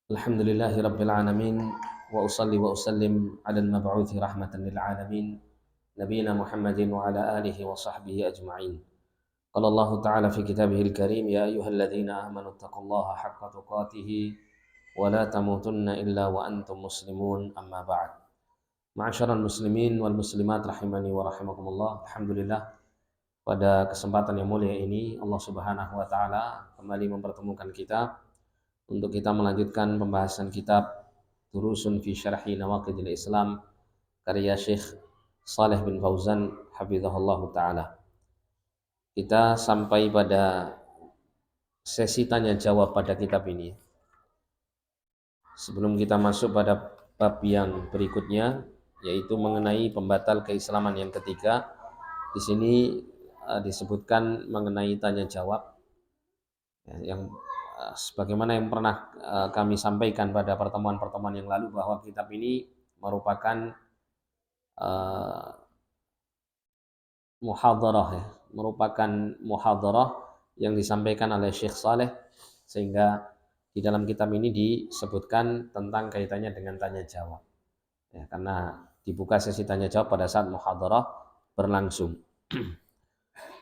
Alhamdulillahi Rabbil Alamin wa usalli wa usallim ala al-mab'uthi rahmatan lil alamin nabiyina Muhammadin wa ala alihi wa sahbihi ajma'in. Qala Allah Ta'ala fi kitabihil karim ya ayyuhalladzina amanu taqullaha haqqa tuqatih wa la tamutunna illa wa antum muslimun amma ba'd. Ma'asyiral muslimin wal muslimat rahimani wa rahimakumullah. Alhamdulillah pada kesempatan yang mulia ini Allah Subhanahu wa taala kembali mempertemukan kita untuk kita melanjutkan pembahasan kitab Durusun fi Syarhi Nawaqidil Islam karya Syekh Saleh bin Fauzan hafizahullah taala. Kita sampai pada sesi tanya jawab pada kitab ini. Sebelum kita masuk pada bab yang berikutnya, yaitu mengenai pembatal keislaman yang ketiga, di sini disebutkan mengenai tanya jawab yang sebagaimana yang pernah kami sampaikan pada pertemuan-pertemuan yang lalu, bahwa kitab ini merupakan muhadharah yang disampaikan oleh Syekh Saleh, sehingga di dalam kitab ini disebutkan tentang kaitannya dengan tanya jawab ya, karena dibuka sesi tanya jawab pada saat muhadharah berlangsung.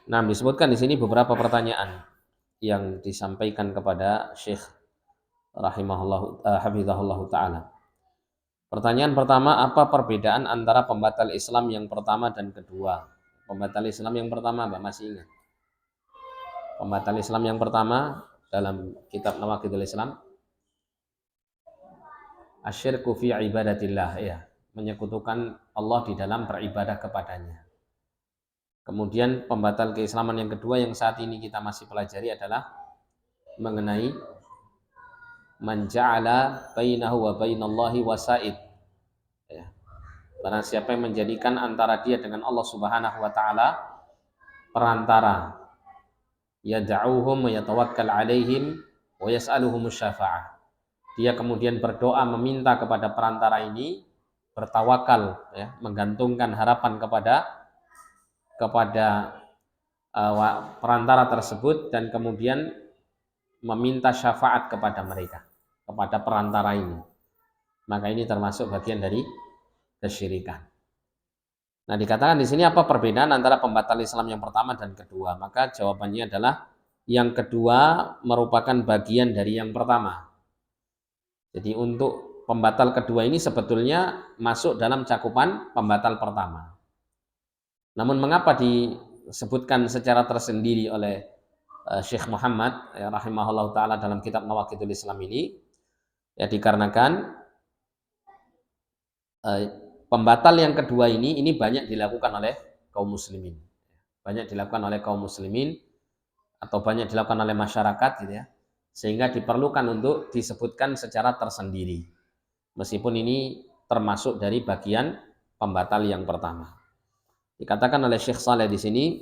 Nah, disebutkan di sini beberapa pertanyaan yang disampaikan kepada Syekh hafizahullah taala. Pertanyaan pertama, apa perbedaan antara pembatal Islam yang pertama dan kedua? Pembatal Islam yang pertama, Mbak masih ingat? Pembatal Islam yang pertama dalam kitab Nawaqidul Islam, asyirku fi ibadatillah, ya, menyekutukan Allah di dalam beribadah kepadanya. Kemudian pembatal keislaman yang kedua yang saat ini kita masih pelajari adalah mengenai man ja'ala bainahu wa bainallahi wasaid. Ya. Barang siapa yang menjadikan antara dia dengan Allah Subhanahu wa taala perantara, yad'uhum wa yatawakkal 'alaihim wa yas'aluhum syafa'ah. Dia kemudian berdoa meminta kepada perantara ini, bertawakal ya, menggantungkan harapan kepada perantara tersebut, dan kemudian meminta syafaat kepada mereka, kepada perantara ini. Maka ini termasuk bagian dari kesyirikan. Nah, dikatakan di sini apa perbedaan antara pembatal Islam yang pertama dan kedua? Maka jawabannya adalah yang kedua merupakan bagian dari yang pertama. Jadi untuk pembatal kedua ini sebetulnya masuk dalam cakupan pembatal pertama. Namun mengapa disebutkan secara tersendiri oleh Syekh Muhammad ya, rahimahullah ta'ala dalam kitab Nawaqidul Islam ini? Ya dikarenakan pembatal yang kedua ini banyak dilakukan oleh kaum muslimin. Banyak dilakukan oleh kaum muslimin atau banyak dilakukan oleh masyarakat gitu ya. Sehingga diperlukan untuk disebutkan secara tersendiri. Meskipun ini termasuk dari bagian pembatal yang pertama. Dikatakan oleh Syekh Saleh di sini,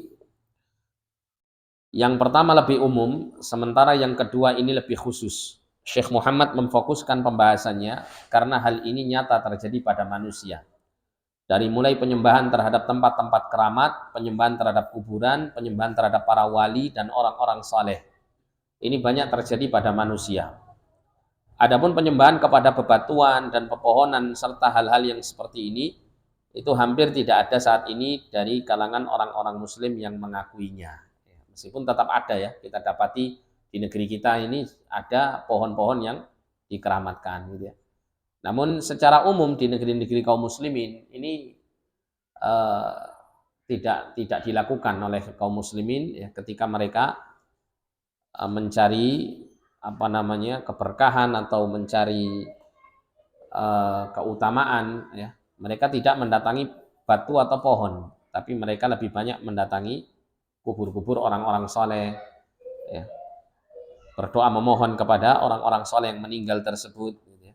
yang pertama lebih umum, sementara yang kedua ini lebih khusus. Syekh Muhammad memfokuskan pembahasannya karena hal ini nyata terjadi pada manusia. Dari mulai penyembahan terhadap tempat-tempat keramat, penyembahan terhadap kuburan, penyembahan terhadap para wali dan orang-orang saleh. Ini banyak terjadi pada manusia. Adapun penyembahan kepada bebatuan dan pepohonan serta hal-hal yang seperti ini, itu hampir tidak ada saat ini dari kalangan orang-orang muslim yang mengakuinya. Meskipun tetap ada ya, kita dapati di negeri kita ini ada pohon-pohon yang dikeramatkan gitu ya. Namun secara umum di negeri-negeri kaum muslimin ini tidak dilakukan oleh kaum muslimin ya, ketika mereka mencari keberkahan atau mencari keutamaan ya. Mereka tidak mendatangi batu atau pohon, tapi mereka lebih banyak mendatangi kubur-kubur orang-orang soleh ya. Berdoa memohon kepada orang-orang soleh yang meninggal tersebut gitu ya.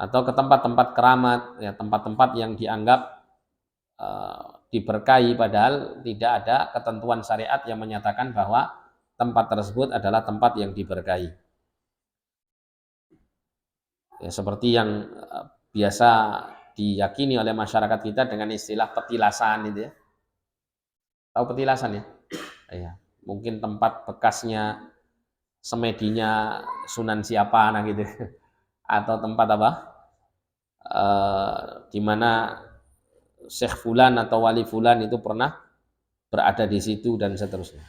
Atau ke tempat-tempat keramat ya, tempat-tempat yang dianggap diberkahi, padahal tidak ada ketentuan syariat yang menyatakan bahwa tempat tersebut adalah tempat yang diberkahi. Ya, seperti yang biasa diyakini oleh masyarakat kita dengan istilah petilasan itu ya. Tahu petilasan ya? Ya, mungkin tempat bekasnya semedinya Sunan siapa nah gitu. atau tempat apa? Di mana Syekh Fulan atau Wali Fulan itu pernah berada di situ dan seterusnya.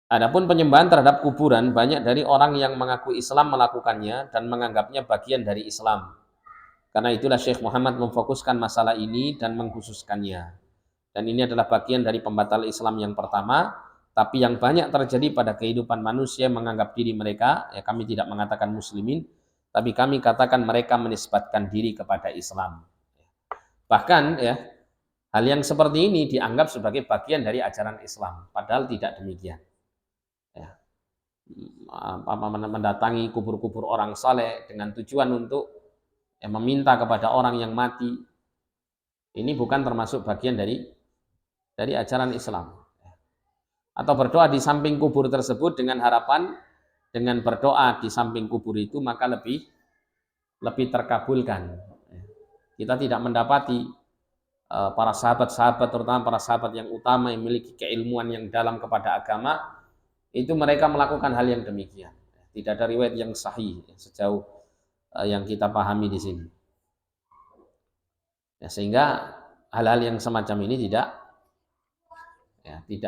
Adapun penyembahan terhadap kuburan, banyak dari orang yang mengaku Islam melakukannya dan menganggapnya bagian dari Islam. Karena itulah Syekh Muhammad memfokuskan masalah ini dan mengkhususkannya. Dan ini adalah bagian dari pembatal Islam yang pertama, tapi yang banyak terjadi pada kehidupan manusia menganggap diri mereka, ya kami tidak mengatakan muslimin, tapi kami katakan mereka menisbatkan diri kepada Islam. Bahkan ya, hal yang seperti ini dianggap sebagai bagian dari ajaran Islam, padahal tidak demikian. Ya, mendatangi kubur-kubur orang saleh dengan tujuan untuk meminta kepada orang yang mati, ini bukan termasuk bagian dari ajaran Islam. Atau berdoa di samping kubur tersebut dengan harapan dengan berdoa di samping kubur itu maka lebih terkabulkan. Kita tidak mendapati para sahabat-sahabat, terutama para sahabat yang utama yang memiliki keilmuan yang dalam kepada agama, itu mereka melakukan hal yang demikian. Tidak ada riwayat yang sahih sejauh yang kita pahami di sini. Ya, sehingga hal-hal yang semacam ini tidak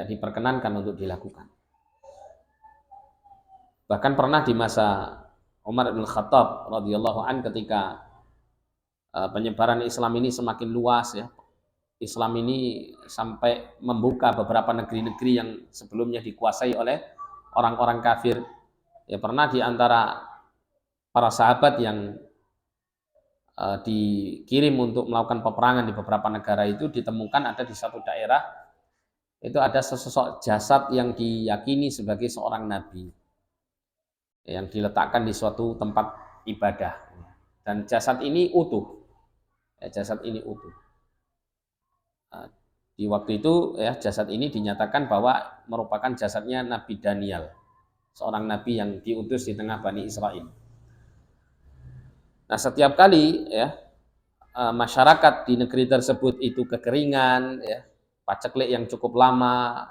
diperkenankan untuk dilakukan. Bahkan pernah di masa Umar bin Khattab radhiyallahu an ketika penyebaran Islam ini semakin luas ya. Islam ini sampai membuka beberapa negeri-negeri yang sebelumnya dikuasai oleh orang-orang kafir. Ya pernah di antara para sahabat yang dikirim untuk melakukan peperangan di beberapa negara itu ditemukan ada di satu daerah itu ada sesosok jasad yang diyakini sebagai seorang nabi yang diletakkan di suatu tempat ibadah dan jasad ini utuh. Jasad ini utuh. Di waktu itu ya jasad ini dinyatakan bahwa merupakan jasadnya Nabi Daniel, seorang nabi yang diutus di tengah Bani Israel. Nah, setiap kali ya masyarakat di negeri tersebut itu kekeringan, ya, paceklik yang cukup lama,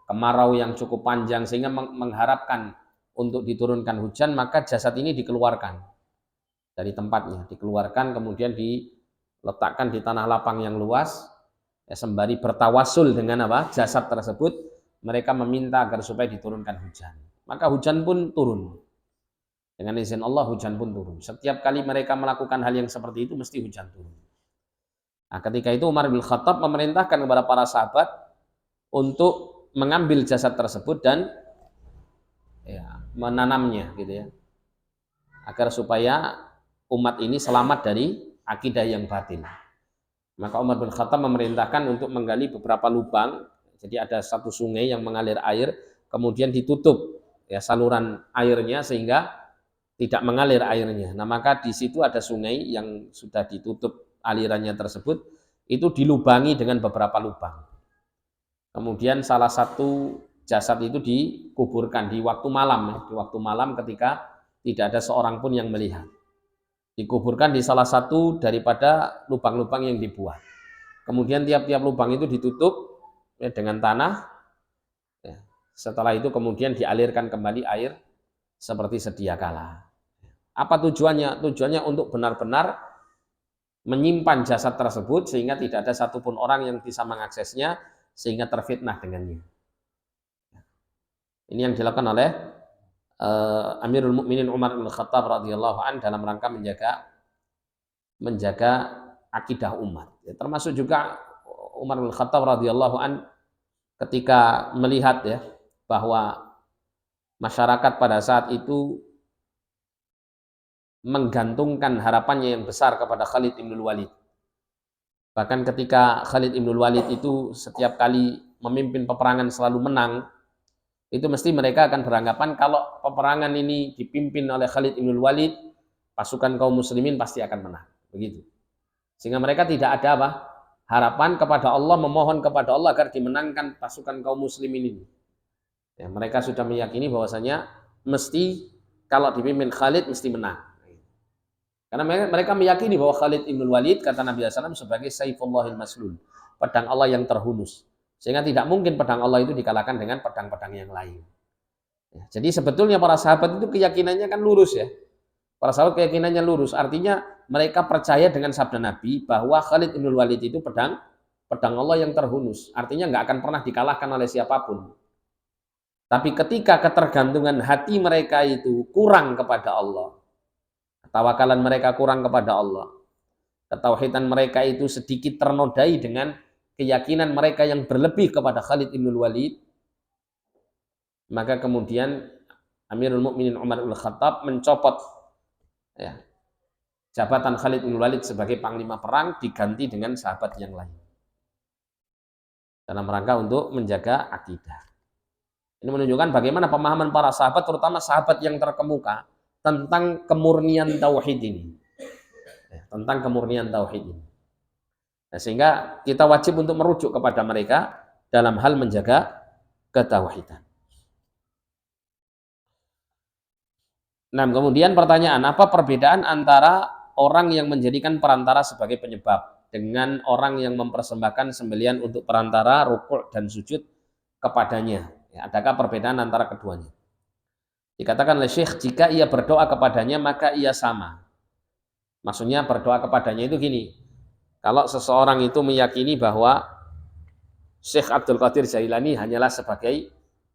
kemarau yang cukup panjang sehingga mengharapkan untuk diturunkan hujan, maka jasad ini dikeluarkan dari tempatnya, dikeluarkan kemudian diletakkan di tanah lapang yang luas. Ya, sembari bertawasul dengan apa jasad tersebut, mereka meminta agar supaya diturunkan hujan. Maka hujan pun turun. Dengan izin Allah hujan pun turun. Setiap kali mereka melakukan hal yang seperti itu mesti hujan turun. Nah, ketika itu Umar bin Khattab memerintahkan kepada para sahabat untuk mengambil jasad tersebut dan ya, menanamnya gitu ya. Agar supaya umat ini selamat dari akidah yang batil. Maka Umar bin Khattab memerintahkan untuk menggali beberapa lubang. Jadi ada satu sungai yang mengalir air, kemudian ditutup ya saluran airnya sehingga tidak mengalir airnya. Nah, maka di situ ada sungai yang sudah ditutup alirannya tersebut, itu dilubangi dengan beberapa lubang. Kemudian salah satu jasad itu dikuburkan di waktu malam, ya, di waktu malam ketika tidak ada seorang pun yang melihat. Dikuburkan di salah satu daripada lubang-lubang yang dibuat. Kemudian tiap-tiap lubang itu ditutup ya, dengan tanah. Ya. Setelah itu kemudian dialirkan kembali air seperti sedia kala. Apa tujuannya? Tujuannya untuk benar-benar menyimpan jasad tersebut sehingga tidak ada satupun orang yang bisa mengaksesnya sehingga terfitnah dengannya. Ini yang dilakukan oleh Amirul Mukminin Umar bin Khattab radhiyallahu an dalam rangka menjaga akidah umat. Ya, termasuk juga Umar bin Khattab radhiyallahu an ketika melihat ya bahwa masyarakat pada saat itu menggantungkan harapannya yang besar kepada Khalid ibn Walid. Bahkan ketika Khalid ibn Walid itu setiap kali memimpin peperangan selalu menang, itu mesti mereka akan beranggapan kalau peperangan ini dipimpin oleh Khalid ibn Walid, pasukan kaum muslimin pasti akan menang. Begitu. Sehingga mereka tidak ada apa? Harapan kepada Allah, memohon kepada Allah agar dimenangkan pasukan kaum muslimin ini. Ya, mereka sudah meyakini bahwasanya mesti kalau dipimpin Khalid mesti menang. Karena mereka meyakini bahwa Khalid ibn Walid, kata Nabi SAW, sebagai Saifullahil Maslul, pedang Allah yang terhunus. Sehingga tidak mungkin pedang Allah itu dikalahkan dengan pedang-pedang yang lain. Jadi sebetulnya para sahabat itu keyakinannya kan lurus ya. Para sahabat keyakinannya lurus, artinya mereka percaya dengan sabda Nabi bahwa Khalid bin Walid itu pedang Allah yang terhunus. Artinya nggak akan pernah dikalahkan oleh siapapun. Tapi ketika ketergantungan hati mereka itu kurang kepada Allah, tawakalan mereka kurang kepada Allah, ketauhidan mereka itu sedikit ternodai dengan keyakinan mereka yang berlebih kepada Khalid bin Walid, maka kemudian Amirul Mukminin Umar bin Khattab mencopot ya, jabatan Khalid bin Walid sebagai panglima perang diganti dengan sahabat yang lain dalam rangka untuk menjaga akidah. Ini menunjukkan bagaimana pemahaman para sahabat, terutama sahabat yang terkemuka tentang kemurnian tauhid ini. Tentang kemurnian tauhid ini. Nah, sehingga kita wajib untuk merujuk kepada mereka dalam hal menjaga ketauhidan. Nah, kemudian pertanyaan, apa perbedaan antara orang yang menjadikan perantara sebagai penyebab dengan orang yang mempersembahkan sembelihan untuk perantara, rukuk dan sujud kepadanya? Ya, adakah perbedaan antara keduanya? Dikatakan oleh Syekh, jika ia berdoa kepadanya maka ia sama. Maksudnya berdoa kepadanya itu gini, kalau seseorang itu meyakini bahwa Syekh Abdul Qadir Jailani hanyalah sebagai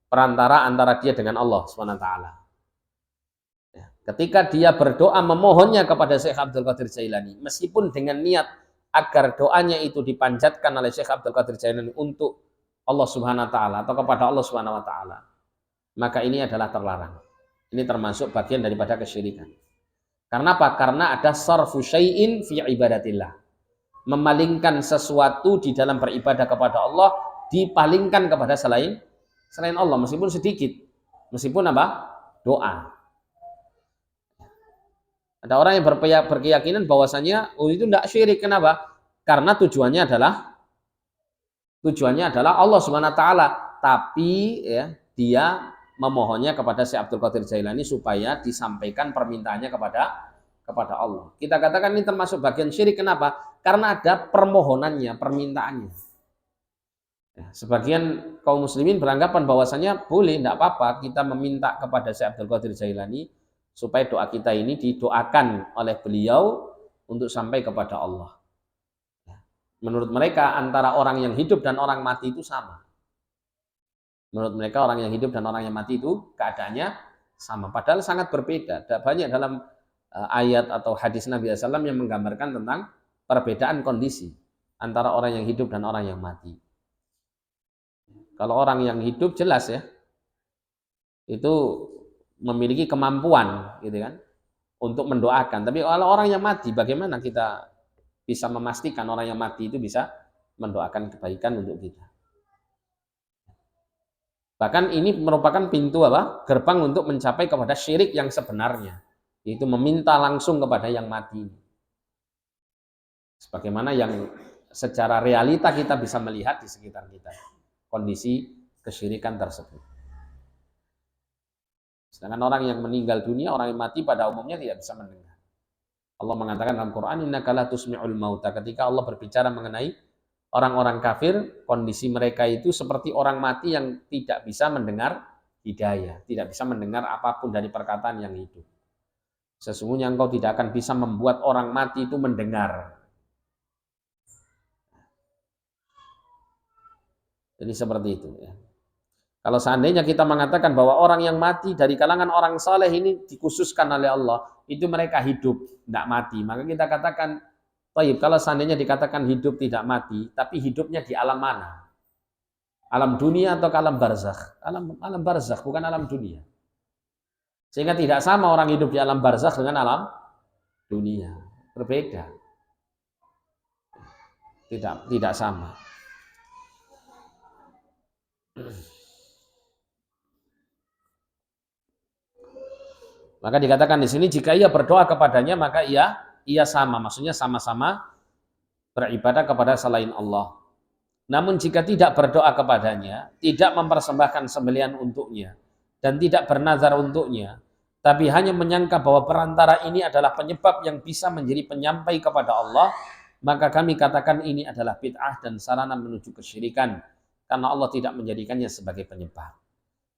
perantara antara dia dengan Allah SWT. Ketika dia berdoa memohonnya kepada Syekh Abdul Qadir Jailani, meskipun dengan niat agar doanya itu dipanjatkan oleh Syekh Abdul Qadir Jailani untuk Allah Subhanahu wa taala atau kepada Allah Subhanahu wa taala, maka ini adalah terlarang. Ini termasuk bagian daripada kesyirikan. Karena apa? Karena ada sarfu syai'in fi ibadatillah. Memalingkan sesuatu di dalam beribadah kepada Allah dipalingkan kepada selain Allah, meskipun sedikit. Meskipun apa? Doa. Ada orang yang berkeyakinan bahwasanya itu tidak syirik. Kenapa? Karena tujuannya adalah Allah Subhanahu wa taala, tapi ya, dia memohonnya kepada Syekh Abdul Qadir Jailani supaya disampaikan permintaannya kepada Allah. Kita katakan ini termasuk bagian syirik. Kenapa? Karena ada permohonannya, permintaannya. Ya, sebagian kaum muslimin beranggapan bahwasanya boleh, tidak apa-apa kita meminta kepada Syekh Abdul Qadir Jailani supaya doa kita ini didoakan oleh beliau untuk sampai kepada Allah. Menurut mereka antara orang yang hidup dan orang mati itu sama. Menurut mereka orang yang hidup dan orang yang mati itu keadaannya sama. Padahal sangat berbeda. Banyak dalam ayat atau hadis Nabi SAW yang menggambarkan tentang perbedaan kondisi antara orang yang hidup dan orang yang mati. Kalau orang yang hidup jelas ya, itu memiliki kemampuan gitu kan untuk mendoakan. Tapi kalau orang yang mati, bagaimana kita bisa memastikan orang yang mati itu bisa mendoakan kebaikan untuk kita? Bahkan ini merupakan pintu gerbang untuk mencapai kepada syirik yang sebenarnya, yaitu meminta langsung kepada yang mati. Sebagaimana yang secara realita kita bisa melihat di sekitar kita kondisi kesyirikan tersebut. Sedangkan orang yang meninggal dunia, orang yang mati pada umumnya tidak bisa mendengar. Allah mengatakan dalam Quran, innaka la tusmi'ul mauta. Ketika Allah berbicara mengenai orang-orang kafir, kondisi mereka itu seperti orang mati yang tidak bisa mendengar hidayah, tidak bisa mendengar apapun dari perkataan yang hidup. Sesungguhnya engkau tidak akan bisa membuat orang mati itu mendengar. Jadi seperti itu ya. Kalau seandainya kita mengatakan bahwa orang yang mati dari kalangan orang saleh ini dikhususkan oleh Allah, itu mereka hidup, tidak mati. Maka kita katakan, baik, kalau seandainya dikatakan hidup tidak mati, tapi hidupnya di alam mana? Alam dunia atau alam barzakh? Alam barzakh, bukan alam dunia. Sehingga tidak sama orang hidup di alam barzakh dengan alam dunia. Berbeda. Tidak sama. Maka dikatakan di sini jika ia berdoa kepadanya maka ia sama, maksudnya sama-sama beribadah kepada selain Allah. Namun jika tidak berdoa kepadanya, tidak mempersembahkan sembelihan untuknya dan tidak bernazar untuknya, tapi hanya menyangka bahwa perantara ini adalah penyebab yang bisa menjadi penyampai kepada Allah, maka kami katakan ini adalah bid'ah dan sarana menuju kesyirikan karena Allah tidak menjadikannya sebagai penyebab.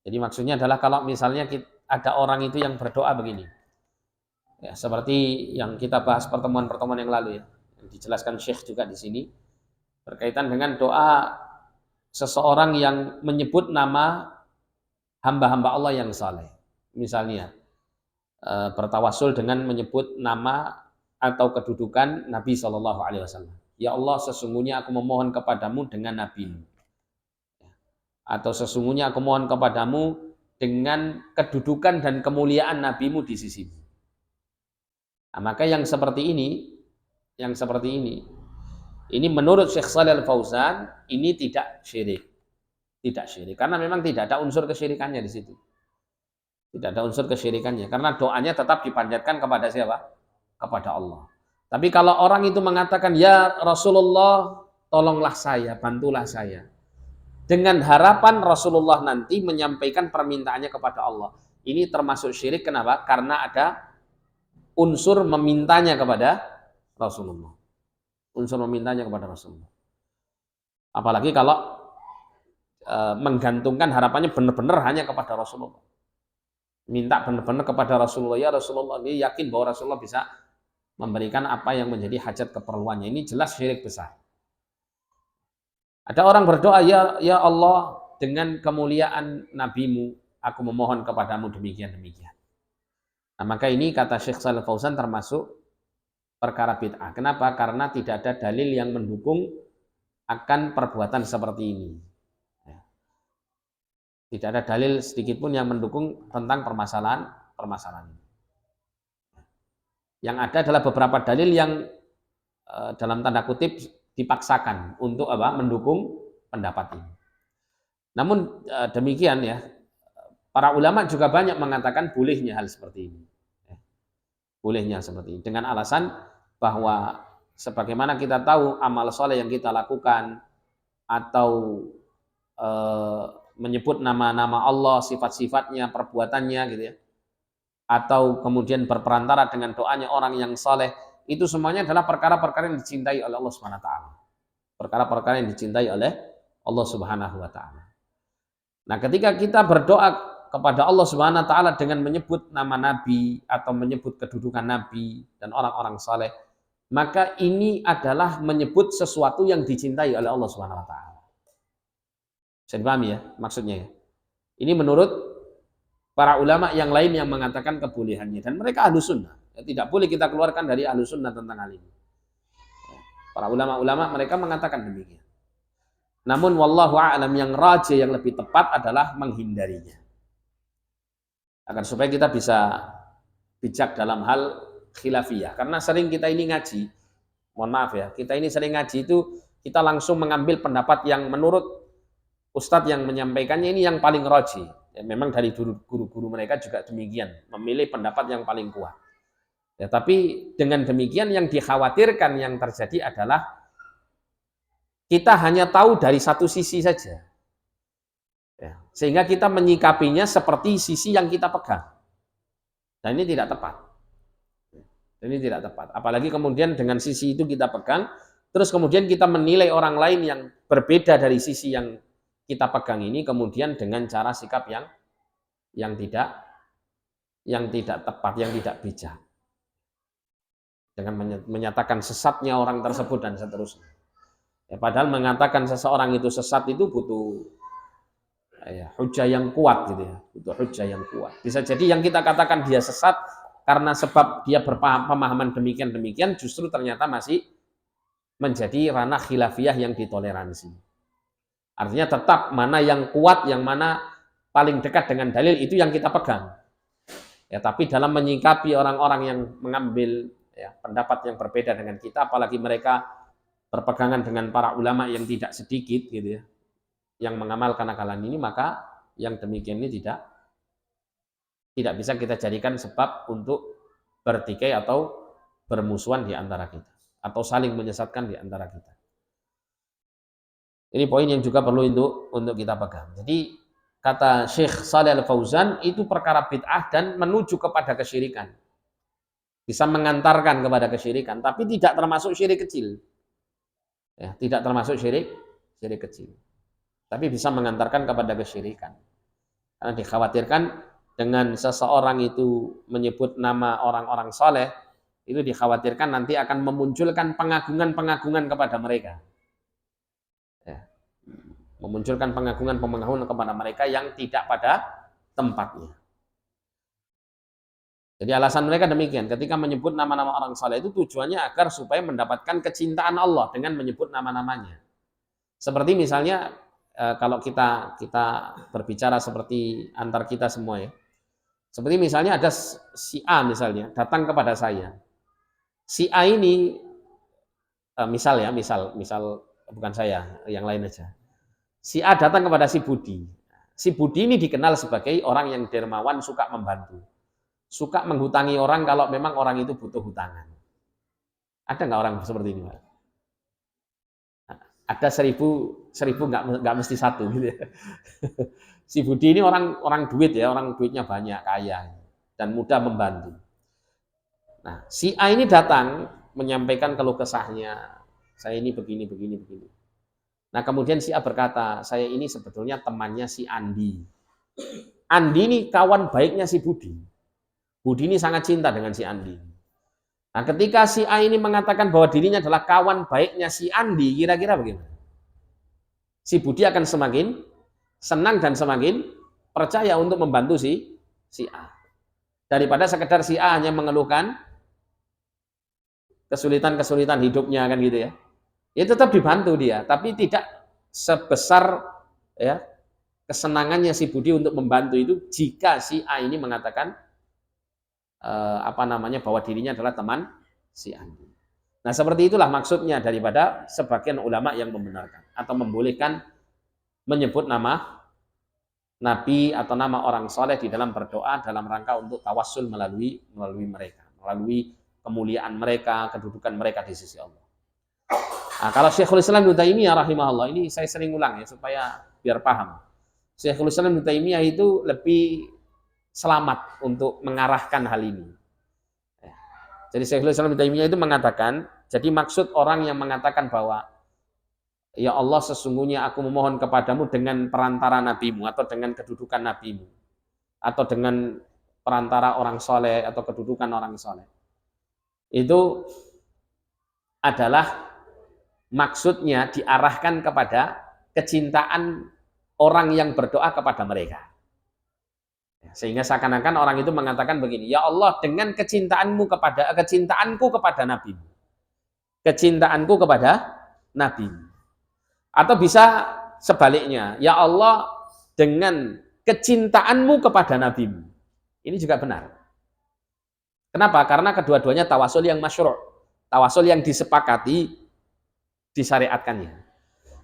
Jadi maksudnya adalah kalau misalnya ada orang itu yang berdoa begini, ya, seperti yang kita bahas pertemuan-pertemuan yang lalu ya, yang dijelaskan Syekh juga di sini berkaitan dengan doa seseorang yang menyebut nama hamba-hamba Allah yang saleh. Misalnya bertawasul dengan menyebut nama atau kedudukan Nabi Shallallahu Alaihi Wasallam. Ya Allah, sesungguhnya aku memohon kepadamu dengan Nabi-Mu. Atau sesungguhnya aku mohon kepadamu dengan kedudukan dan kemuliaan Nabi-Mu di sisimu. Nah, maka yang seperti ini menurut Syekh Shalih Al Fauzan ini tidak syirik, karena memang tidak ada unsur kesyirikannya di situ, karena doanya tetap dipanjatkan kepada siapa? Kepada Allah. Tapi kalau orang itu mengatakan ya Rasulullah, tolonglah saya, bantulah saya, dengan harapan Rasulullah nanti menyampaikan permintaannya kepada Allah, ini termasuk syirik. Kenapa? Karena ada unsur memintanya kepada Rasulullah. Apalagi kalau menggantungkan harapannya benar-benar hanya kepada Rasulullah. Minta benar-benar kepada Rasulullah, ya Rasulullah, dia yakin bahwa Rasulullah bisa memberikan apa yang menjadi hajat keperluannya. Ini jelas syirik besar. Ada orang berdoa, ya Allah, dengan kemuliaan Nabi-Mu, aku memohon kepadamu demikian. Nah, maka ini kata Syekh Shalih Fauzan termasuk perkara bid'ah. Kenapa? Karena tidak ada dalil yang mendukung akan perbuatan seperti ini. Tidak ada dalil sedikit pun yang mendukung tentang permasalahan ini. Yang ada adalah beberapa dalil yang dalam tanda kutip dipaksakan untuk mendukung pendapat ini. Namun demikian ya, para ulama juga banyak mengatakan bolehnya hal seperti ini. Dengan alasan bahwa sebagaimana kita tahu amal soleh yang kita lakukan atau menyebut nama-nama Allah, sifat-sifatnya, perbuatannya gitu ya, atau kemudian berperantara dengan doanya orang yang soleh, itu semuanya adalah perkara-perkara yang dicintai oleh Allah Subhanahu wa taala. Perkara-perkara yang dicintai oleh Allah Subhanahu wa taala. Nah, ketika kita berdoa kepada Allah Subhanahu wa taala dengan menyebut nama Nabi atau menyebut kedudukan Nabi dan orang-orang saleh, maka ini adalah menyebut sesuatu yang dicintai oleh Allah Subhanahu wa taala. Bisa dipahami ya maksudnya ya? Ini menurut para ulama yang lain yang mengatakan kebolehannya, dan mereka ahlu sunnah. Tidak boleh kita keluarkan dari ahlu sunnah tentang hal ini. Para ulama-ulama mereka mengatakan demikian. Namun wallahu a'lam, yang rajih, yang lebih tepat adalah menghindarinya. Agar supaya kita bisa bijak dalam hal khilafiyah. Karena sering kita ini ngaji, mohon maaf ya, kita ini sering ngaji itu kita langsung mengambil pendapat yang menurut ustadz yang menyampaikannya ini yang paling rajih. Ya, memang dari guru-guru mereka juga demikian, memilih pendapat yang paling kuat. Ya, tapi dengan demikian yang dikhawatirkan yang terjadi adalah kita hanya tahu dari satu sisi saja. Ya, sehingga kita menyikapinya seperti sisi yang kita pegang. Dan ini tidak tepat. Apalagi kemudian dengan sisi itu kita pegang, terus kemudian kita menilai orang lain yang berbeda dari sisi yang kita pegang ini, kemudian dengan cara sikap yang tidak tepat, yang tidak bijak. Dengan menyatakan sesatnya orang tersebut dan seterusnya. Ya, padahal mengatakan seseorang itu sesat itu butuh hujah yang kuat gitu ya, Bisa jadi yang kita katakan dia sesat karena sebab dia berpemahaman demikian justru ternyata masih menjadi ranah khilafiyah yang ditoleransi. Artinya tetap mana yang kuat, yang mana paling dekat dengan dalil itu yang kita pegang. Ya, tapi dalam menyikapi orang-orang yang mengambil pendapat yang berbeda dengan kita, apalagi mereka berpegangan dengan para ulama yang tidak sedikit gitu ya, yang mengamalkan akalan ini, maka yang demikian ini tidak bisa kita jadikan sebab untuk bertikai atau bermusuhan di antara kita, atau saling menyesatkan di antara kita. Ini poin yang juga perlu untuk kita pegang. Jadi kata Syekh Shalih Al Fauzan itu perkara bid'ah dan menuju kepada kesyirikan. Bisa mengantarkan kepada kesyirikan, tapi tidak termasuk syirik kecil. Ya, tidak termasuk syirik kecil. Tapi bisa mengantarkan kepada kesyirikan. Karena dikhawatirkan dengan seseorang itu menyebut nama orang-orang soleh, itu dikhawatirkan nanti akan memunculkan pengagungan-pengagungan kepada mereka. Ya. Memunculkan pengagungan-pengagungan kepada mereka yang tidak pada tempatnya. Jadi alasan mereka demikian, ketika menyebut nama-nama orang soleh itu tujuannya agar supaya mendapatkan kecintaan Allah dengan menyebut nama-namanya. Seperti misalnya kalau kita berbicara seperti antar kita semua ya. Seperti misalnya ada si A misalnya datang kepada saya. Si A ini misal bukan saya, yang lain aja. Si A datang kepada si Budi. Si Budi ini dikenal sebagai orang yang dermawan, suka membantu. Suka menghutangi orang kalau memang orang itu butuh hutangan. Ada nggak orang seperti ini, Pak? Ada 1000 nggak mesti satu gitu ya. Si Budi ini orang duit ya, orang duitnya banyak, kaya dan mudah membantu. Nah, si A ini datang menyampaikan keluh kesahnya, saya ini begini. Nah, kemudian si A berkata, saya ini sebetulnya temannya si Andi. Andi ini kawan baiknya si Budi. Budi ini sangat cinta dengan si Andi. Nah, ketika si A ini mengatakan bahwa dirinya adalah kawan baiknya si Andi, kira-kira bagaimana? Si Budi akan semakin senang dan semakin percaya untuk membantu si A. Daripada sekedar si A hanya mengeluhkan kesulitan-kesulitan hidupnya kan gitu ya. Ya tetap dibantu dia, tapi tidak sebesar ya kesenangannya si Budi untuk membantu itu jika si A ini mengatakan bahwa dirinya adalah teman si Andi. Nah, seperti itulah maksudnya daripada sebagian ulama yang membenarkan atau membolehkan menyebut nama nabi atau nama orang soleh di dalam berdoa dalam rangka untuk tawassul melalui mereka, melalui kemuliaan mereka, kedudukan mereka di sisi Allah. Nah, kalau Syekhul Islam Ibnu Taimiyah rahimahullah, ini saya sering ulang ya supaya biar paham. Syekhul Islam Ibnu Taimiyah itu lebih selamat untuk mengarahkan hal ini. Jadi Syekhul Islam Ibnu Taimiyah itu mengatakan, jadi maksud orang yang mengatakan bahwa ya Allah sesungguhnya aku memohon kepadamu dengan perantara nabimu atau dengan kedudukan nabimu atau dengan perantara orang soleh atau kedudukan orang soleh. Itu adalah maksudnya diarahkan kepada kecintaan orang yang berdoa kepada mereka. Sehingga seakan-akan orang itu mengatakan begini, ya Allah dengan kecintaanku kepada nabimu. Kecintaanku kepada nabimu. Atau bisa sebaliknya, ya Allah dengan kecintaanmu kepada nabimu. Ini juga benar. Kenapa? Karena kedua-duanya tawasul yang masyru', tawasul yang disepakati, disyariatkannya.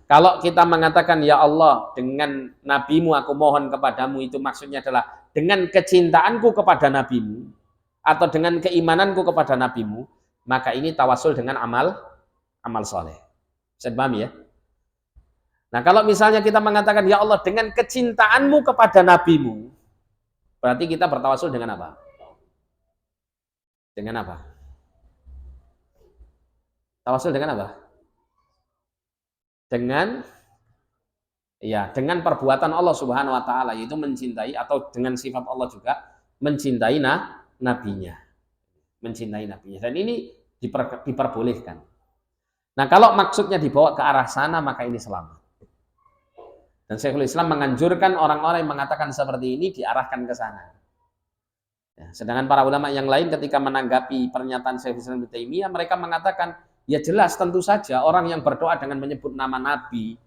Kalau kita mengatakan ya Allah dengan nabimu aku mohon kepadamu, itu maksudnya adalah dengan kecintaanku kepada nabimu atau dengan keimananku kepada nabimu, maka ini tawasul dengan amal soleh. Bisa dipahami ya? Nah, kalau misalnya kita mengatakan ya Allah dengan kecintaanmu kepada nabimu, berarti kita bertawasul dengan apa? Dengan apa? Tawasul dengan apa? Dengan perbuatan Allah Subhanahu wa taala, yaitu mencintai, atau dengan sifat Allah juga mencintai nabinya. Mencintai nabinya. Dan ini diperbolehkan. Nah, kalau maksudnya dibawa ke arah sana, maka ini selamat. Dan Syekhul Islam menganjurkan orang-orang yang mengatakan seperti ini diarahkan ke sana. Ya, sedangkan para ulama yang lain ketika menanggapi pernyataan Syekhul Islam Ibnu Taimiyah, mereka mengatakan, ya jelas tentu saja orang yang berdoa dengan menyebut nama Nabi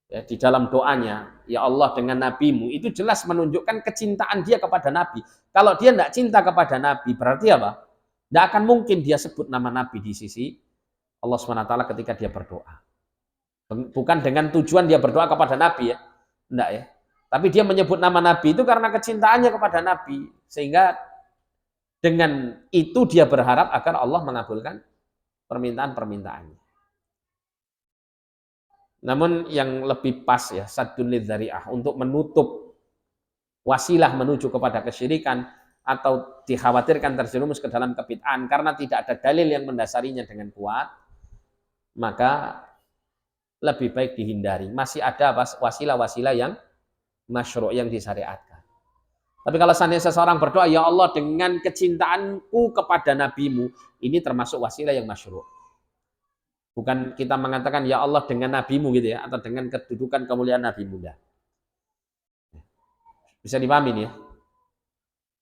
ya, di dalam doanya, ya Allah dengan nabimu, itu jelas menunjukkan kecintaan dia kepada Nabi. Kalau dia tidak cinta kepada Nabi, berarti apa? Tidak akan mungkin dia sebut nama Nabi di sisi Allah SWT ketika dia berdoa. Bukan dengan tujuan dia berdoa kepada Nabi ya, enggak ya. Tapi dia menyebut nama Nabi itu karena kecintaannya kepada Nabi, sehingga dengan itu dia berharap agar Allah mengabulkan permintaan-permintaannya. Namun yang lebih pas ya, saddun lidzari'ah, untuk menutup wasilah menuju kepada kesyirikan atau dikhawatirkan terjerumus ke dalam kebid'ahan karena tidak ada dalil yang mendasarinya dengan kuat, maka lebih baik dihindari. Masih ada wasilah-wasilah yang masyru' yang disyariatkan. Tapi kalau seandainya seseorang berdoa, ya Allah dengan kecintaanku kepada nabimu, ini termasuk wasilah yang masyru'. Bukan kita mengatakan ya Allah dengan nabimu gitu ya, atau dengan kedudukan kemuliaan nabimu. Dah. Bisa dipahami nih ya?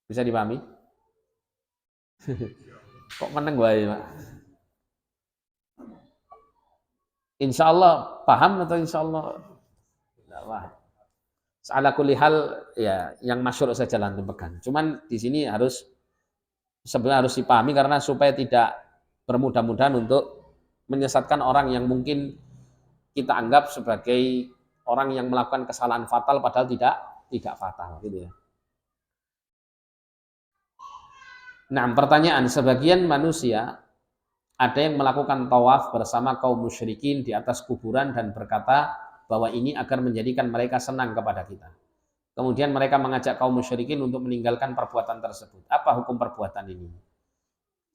Bisa dipahami? Kok meneng wae, Pak? Insya Allah paham atau insya Allah tidak paham? Ala kulli hal ya yang masyhur saja lah pegang. Cuman di sini sebenarnya harus dipahami karena supaya tidak bermudah-mudahan untuk menyesatkan orang yang mungkin kita anggap sebagai orang yang melakukan kesalahan fatal padahal tidak fatal gitu ya. Nah, pertanyaan, sebagian manusia ada yang melakukan tawaf bersama kaum musyrikin di atas kuburan dan berkata bahwa ini akan menjadikan mereka senang kepada kita. Kemudian mereka mengajak kaum musyrikin untuk meninggalkan perbuatan tersebut. Apa hukum perbuatan ini?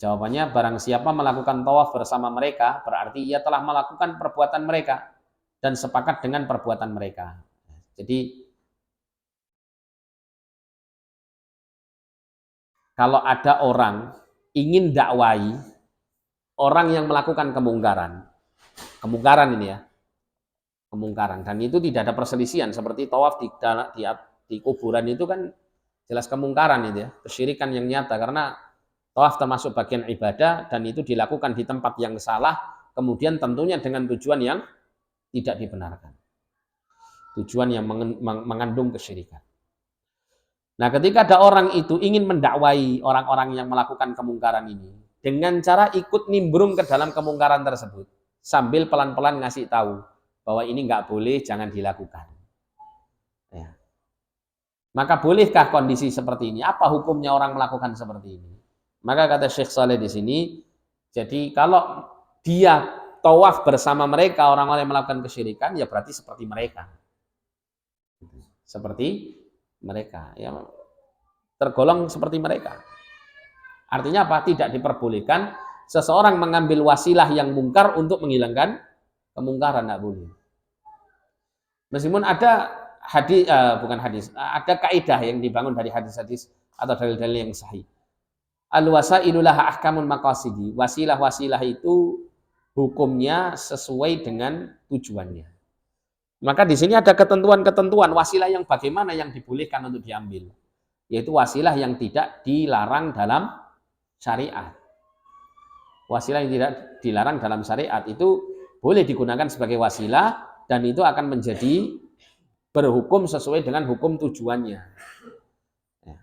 Jawabannya, barang siapa melakukan tawaf bersama mereka, berarti ia telah melakukan perbuatan mereka dan sepakat dengan perbuatan mereka. Jadi, kalau ada orang ingin dakwai orang yang melakukan kemungkaran ini ya, kemungkaran, dan itu tidak ada perselisihan seperti tawaf di kuburan itu kan jelas kemungkaran itu ya, kesyirikan yang nyata karena tawaf termasuk bagian ibadah dan itu dilakukan di tempat yang salah, kemudian tentunya dengan tujuan yang tidak dibenarkan, tujuan yang mengandung kesyirikan. Nah, ketika ada orang itu ingin mendakwai orang-orang yang melakukan kemungkaran ini dengan cara ikut nimbrung ke dalam kemungkaran tersebut sambil pelan-pelan ngasih tahu bahwa ini nggak boleh, jangan dilakukan. Ya. Maka bolehkah kondisi seperti ini? Apa hukumnya orang melakukan seperti ini? Maka kata Syekh Saleh di sini, jadi kalau dia tawaf bersama mereka orang-orang yang melakukan kesyirikan, ya berarti seperti mereka. Seperti mereka, ya tergolong seperti mereka. Artinya apa? Tidak diperbolehkan seseorang mengambil wasilah yang mungkar untuk menghilangkan kemungkaran, tidak boleh. Meskipun ada ada kaidah yang dibangun dari hadis-hadis atau dalil-dalil yang sahih. Al-wasailu laha ahkamul maqasidi. Wasilah-wasilah itu hukumnya sesuai dengan tujuannya. Maka di sini ada ketentuan-ketentuan wasilah yang bagaimana yang dibolehkan untuk diambil. Yaitu wasilah yang tidak dilarang dalam syariat. Wasilah yang tidak dilarang dalam syariat itu boleh digunakan sebagai wasilah dan itu akan menjadi berhukum sesuai dengan hukum tujuannya. Ya.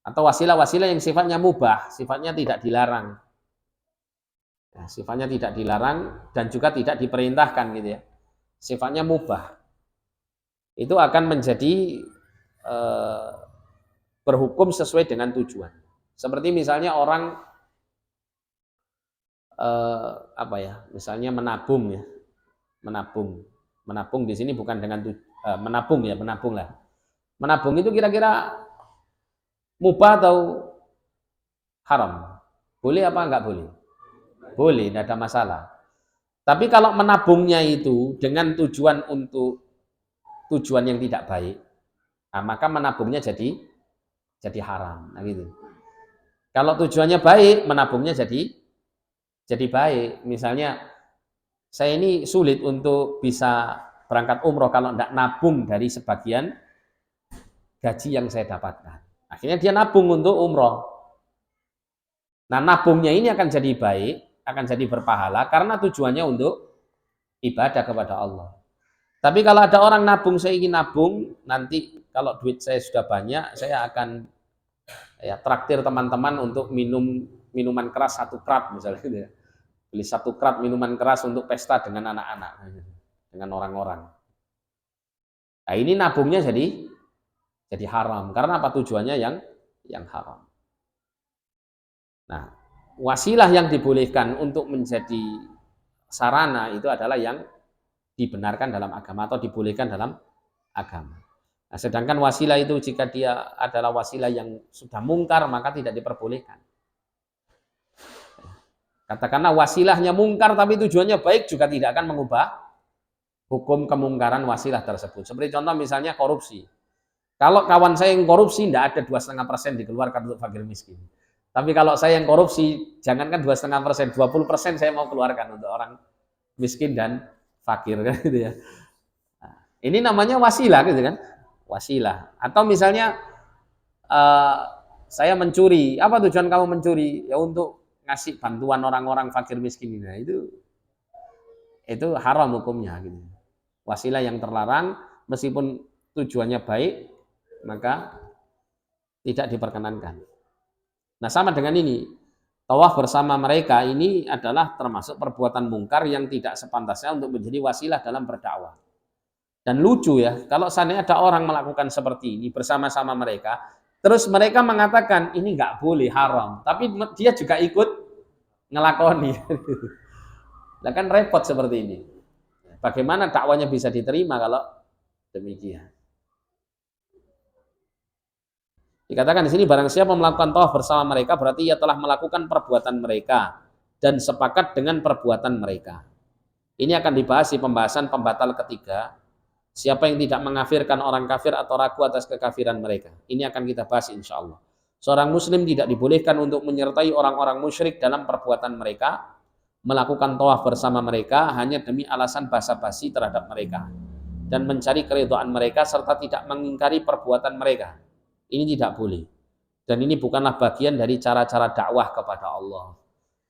Atau wasilah-wasilah yang sifatnya mubah, sifatnya tidak dilarang. Ya, sifatnya tidak dilarang dan juga tidak diperintahkan gitu ya. Sifatnya mubah. Itu akan menjadi berhukum sesuai dengan tujuan. Seperti misalnya orang misalnya menabung ya. Menabung di sini bukan dengan menabung lah. Menabung itu kira-kira mubah atau haram? Boleh apa enggak boleh? Boleh, tidak ada masalah. Tapi kalau menabungnya itu dengan tujuan yang tidak baik, nah maka menabungnya jadi haram. Nah gitu. Kalau tujuannya baik, menabungnya jadi baik. Misalnya saya ini sulit untuk bisa berangkat umroh kalau tidak nabung dari sebagian gaji yang saya dapatkan. Akhirnya dia nabung untuk umroh. Nah, nabungnya ini akan jadi baik, akan jadi berpahala karena tujuannya untuk ibadah kepada Allah. Tapi kalau ada orang nabung, saya ingin nabung, nanti kalau duit saya sudah banyak, saya akan traktir teman-teman untuk minuman keras 1 krat misalnya gitu ya. Beli 1 krat minuman keras untuk pesta dengan anak-anak, dengan orang-orang. Nah, ini nabungnya jadi haram karena apa? Tujuannya yang haram. Nah, wasilah yang dibolehkan untuk menjadi sarana itu adalah yang dibenarkan dalam agama atau dibolehkan dalam agama. Nah, sedangkan wasilah itu jika dia adalah wasilah yang sudah mungkar maka tidak diperbolehkan. Katakanlah wasilahnya mungkar tapi tujuannya baik juga tidak akan mengubah hukum kemungkaran wasilah tersebut. Seperti contoh misalnya korupsi. Kalau kawan saya yang korupsi, tidak ada 2,5% dikeluarkan untuk fakir miskin. Tapi kalau saya yang korupsi, jangankan 2,5%, 20% saya mau keluarkan untuk orang miskin dan fakir kan gitu ya. Nah, ini namanya wasilah gitu kan, wasilah. Atau misalnya uh, saya mencuri, apa tujuan kamu mencuri? Ya untuk ngasih bantuan orang-orang fakir miskin ini. Nah, itu haram hukumnya gitu. Wasilah yang terlarang meskipun tujuannya baik, maka tidak diperkenankan. Nah, sama dengan ini. Tawaf bersama mereka ini adalah termasuk perbuatan mungkar yang tidak sepantasnya untuk menjadi wasilah dalam berdakwah. Dan lucu ya, kalau seandainya ada orang melakukan seperti ini bersama-sama mereka, terus mereka mengatakan ini nggak boleh, haram, tapi dia juga ikut ngelakoni. Nah kan repot seperti ini. Bagaimana dakwanya bisa diterima kalau demikian? Dikatakan di sini barang siapa melakukan tawaf bersama mereka berarti ia telah melakukan perbuatan mereka dan sepakat dengan perbuatan mereka. Ini akan dibahas di pembahasan pembatal ketiga. Siapa yang tidak mengkafirkan orang kafir atau ragu atas kekafiran mereka. Ini akan kita bahas insya Allah. Seorang muslim tidak dibolehkan untuk menyertai orang-orang musyrik dalam perbuatan mereka, melakukan tawaf bersama mereka hanya demi alasan basa-basi terhadap mereka, dan mencari keridhaan mereka serta tidak mengingkari perbuatan mereka. Ini tidak boleh. Dan ini bukanlah bagian dari cara-cara dakwah kepada Allah.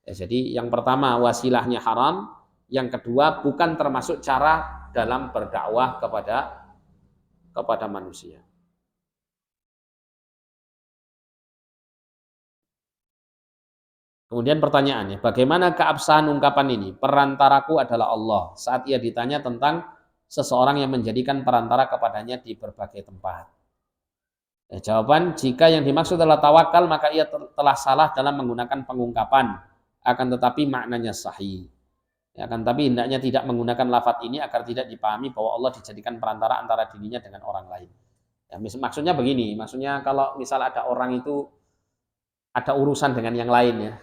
Ya, jadi yang pertama wasilahnya haram, yang kedua bukan termasuk cara dalam berdakwah kepada manusia. Kemudian pertanyaannya, bagaimana keabsahan ungkapan ini? Perantaraku adalah Allah. Saat ia ditanya tentang seseorang yang menjadikan perantara kepadanya di berbagai tempat. Jawaban, jika yang dimaksud adalah tawakal, maka ia telah salah dalam menggunakan pengungkapan. Akan tetapi maknanya sahih. Ya, akan tapi hendaknya tidak menggunakan lafadz ini agar tidak dipahami bahwa Allah dijadikan perantara antara dirinya dengan orang lain. Ya, maksudnya begini, maksudnya kalau misal ada orang itu ada urusan dengan yang lain ya.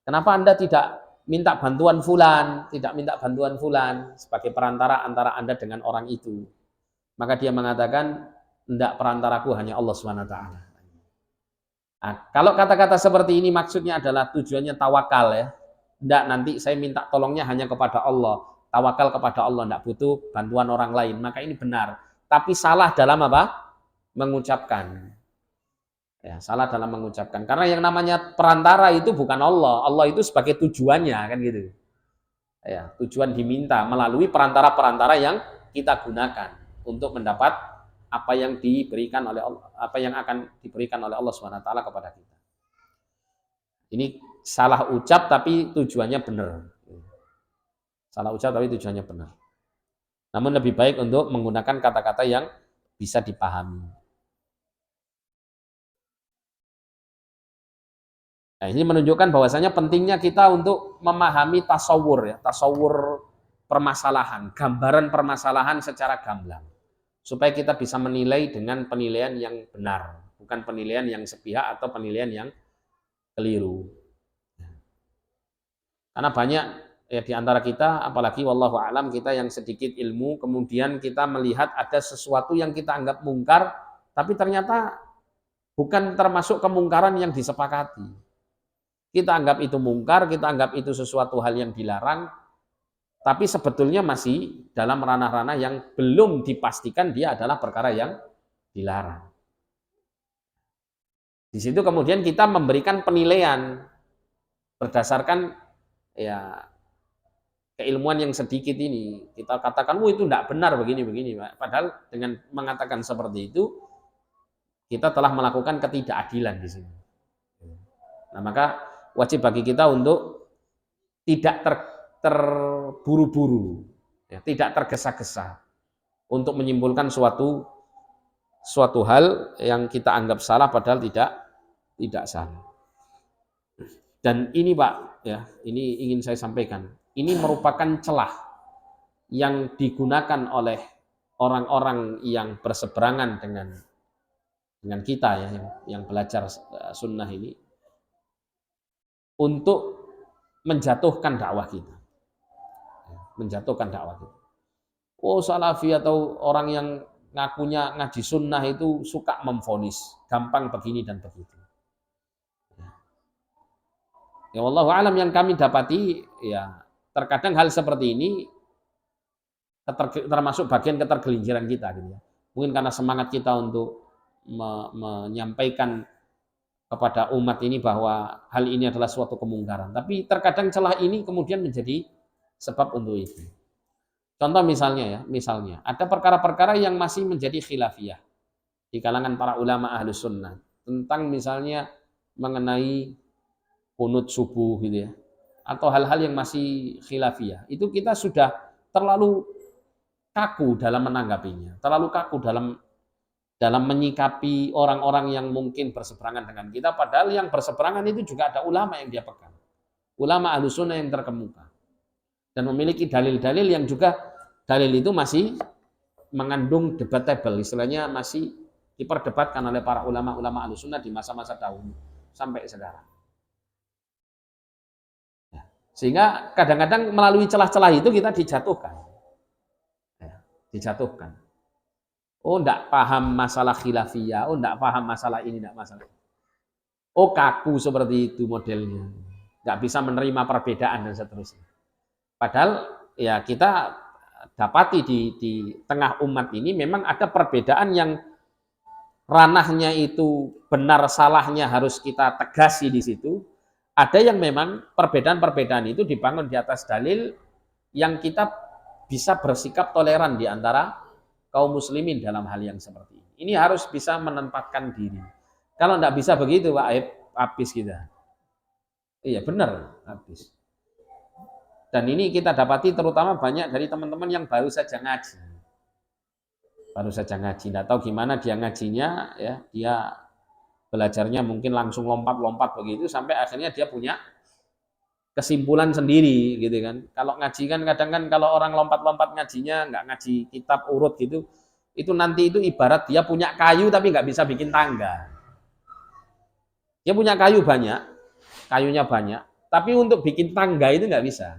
Kenapa Anda tidak minta bantuan fulan, tidak minta bantuan fulan sebagai perantara antara Anda dengan orang itu? Maka dia mengatakan, enggak, perantaraku hanya Allah SWT. Nah, kalau kata-kata seperti ini maksudnya adalah tujuannya tawakal ya. Enggak, nanti saya minta tolongnya hanya kepada Allah. Tawakal kepada Allah, enggak butuh bantuan orang lain. Maka ini benar. Tapi salah dalam apa? Mengucapkan. Ya, salah dalam mengucapkan. Karena yang namanya perantara itu bukan Allah. Allah itu sebagai tujuannya kan gitu. Ya, tujuan diminta melalui perantara-perantara yang kita gunakan untuk mendapat apa yang diberikan oleh Allah, apa yang akan diberikan oleh Allah SWT kepada kita. Ini salah ucap tapi tujuannya benar. Salah ucap tapi tujuannya benar. Namun lebih baik untuk menggunakan kata-kata yang bisa dipahami. Nah, ini menunjukkan bahwasanya pentingnya kita untuk memahami tasawur ya, tasawur permasalahan, gambaran permasalahan secara gamblang. Supaya kita bisa menilai dengan penilaian yang benar, bukan penilaian yang sepihak atau penilaian yang keliru. Karena banyak ya di antara kita, apalagi wallahu alam, kita yang sedikit ilmu, kemudian kita melihat ada sesuatu yang kita anggap mungkar, tapi ternyata bukan termasuk kemungkaran yang disepakati. Kita anggap itu mungkar, kita anggap itu sesuatu hal yang dilarang, tapi sebetulnya masih dalam ranah-ranah yang belum dipastikan dia adalah perkara yang dilarang. Di situ kemudian kita memberikan penilaian berdasarkan ya keilmuan yang sedikit ini. Kita katakan, itu tidak benar begini-begini. Padahal dengan mengatakan seperti itu, kita telah melakukan ketidakadilan di sini. Nah, maka wajib bagi kita untuk tidak terburu-buru, ya, tidak tergesa-gesa untuk menyimpulkan suatu hal yang kita anggap salah padahal tidak salah. Dan ini Pak, ya, ini ingin saya sampaikan. Ini merupakan celah yang digunakan oleh orang-orang yang berseberangan dengan kita ya, yang belajar sunnah ini, untuk menjatuhkan dakwah kita. Menjatuhkan dakwah kita. Oh, salafi atau orang yang ngakunya ngaji sunnah itu suka memvonis, gampang begini dan begitu. Ya wallahu alam, yang kami dapati ya terkadang hal seperti ini termasuk bagian ketergelinciran kita gitu ya. Mungkin karena semangat kita untuk menyampaikan kepada umat ini bahwa hal ini adalah suatu kemungkaran. Tapi terkadang celah ini kemudian menjadi sebab untuk itu. Contoh misalnya ada perkara-perkara yang masih menjadi khilafiyah di kalangan para ulama ahlus sunnah tentang misalnya mengenai qunut subuh gitu ya, atau hal-hal yang masih khilafiyah. Itu kita sudah terlalu kaku dalam menanggapinya, terlalu kaku dalam menyikapi orang-orang yang mungkin berseberangan dengan kita, padahal yang berseberangan itu juga ada ulama yang dia pegang, ulama ahlus sunnah yang terkemuka dan memiliki dalil-dalil yang juga dalil itu masih mengandung debatable, istilahnya masih diperdebatkan oleh para ulama-ulama ahlus sunnah di masa-masa dahulu sampai sekarang. Sehingga kadang-kadang melalui celah-celah itu kita dijatuhkan. Oh, enggak paham masalah khilafiyah, oh enggak paham masalah ini, enggak masalah. Oh, kaku seperti itu modelnya. Enggak bisa menerima perbedaan dan seterusnya. Padahal ya kita dapati di tengah umat ini memang ada perbedaan yang ranahnya itu benar salahnya harus kita tegasi di situ. Ada yang memang perbedaan-perbedaan itu dibangun di atas dalil yang kita bisa bersikap toleran di antara kaum muslimin dalam hal yang seperti ini. Ini harus bisa menempatkan diri. Kalau tidak bisa begitu, Pak Aib, habis kita. Iya benar, habis. Dan ini kita dapati terutama banyak dari teman-teman yang baru saja ngaji. Tidak tahu gimana dia ngajinya, ya dia belajarnya mungkin langsung lompat-lompat begitu, sampai akhirnya dia punya kesimpulan sendiri gitu kan. Kalau ngaji kan kadang kan kalau orang lompat-lompat ngajinya nggak ngaji kitab urut gitu, itu nanti itu ibarat dia punya kayu tapi nggak bisa bikin tangga. Dia punya kayu banyak, kayunya banyak, tapi untuk bikin tangga itu nggak bisa.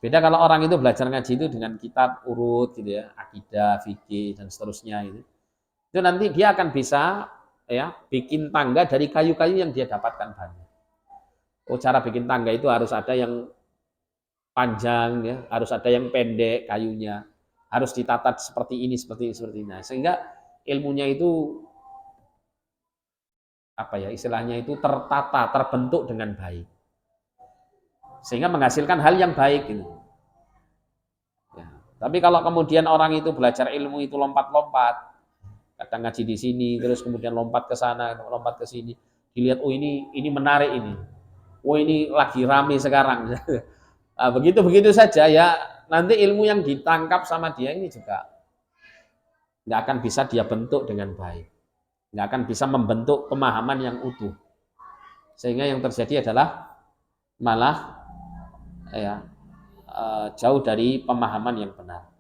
Beda kalau orang itu belajar ngaji itu dengan kitab urut gitu ya, akidah, fikih dan seterusnya itu. Itu nanti dia akan bisa ya bikin tangga dari kayu-kayu yang dia dapatkan banyak. Oh, cara bikin tangga itu harus ada yang panjang ya, harus ada yang pendek kayunya, harus ditata seperti ini. Nah, sehingga ilmunya itu apa ya istilahnya itu tertata, terbentuk dengan baik, sehingga menghasilkan hal yang baik gitu. Ya. Tapi kalau kemudian orang itu belajar ilmu itu lompat-lompat, kadang ngaji di sini, terus kemudian lompat ke sana, lompat ke sini, dilihat oh ini menarik ini. Oh ini lagi rame sekarang. Nah, begitu saja ya, nanti ilmu yang ditangkap sama dia ini juga nggak akan bisa dia bentuk dengan baik, nggak akan bisa membentuk pemahaman yang utuh, sehingga yang terjadi adalah malah ya jauh dari pemahaman yang benar.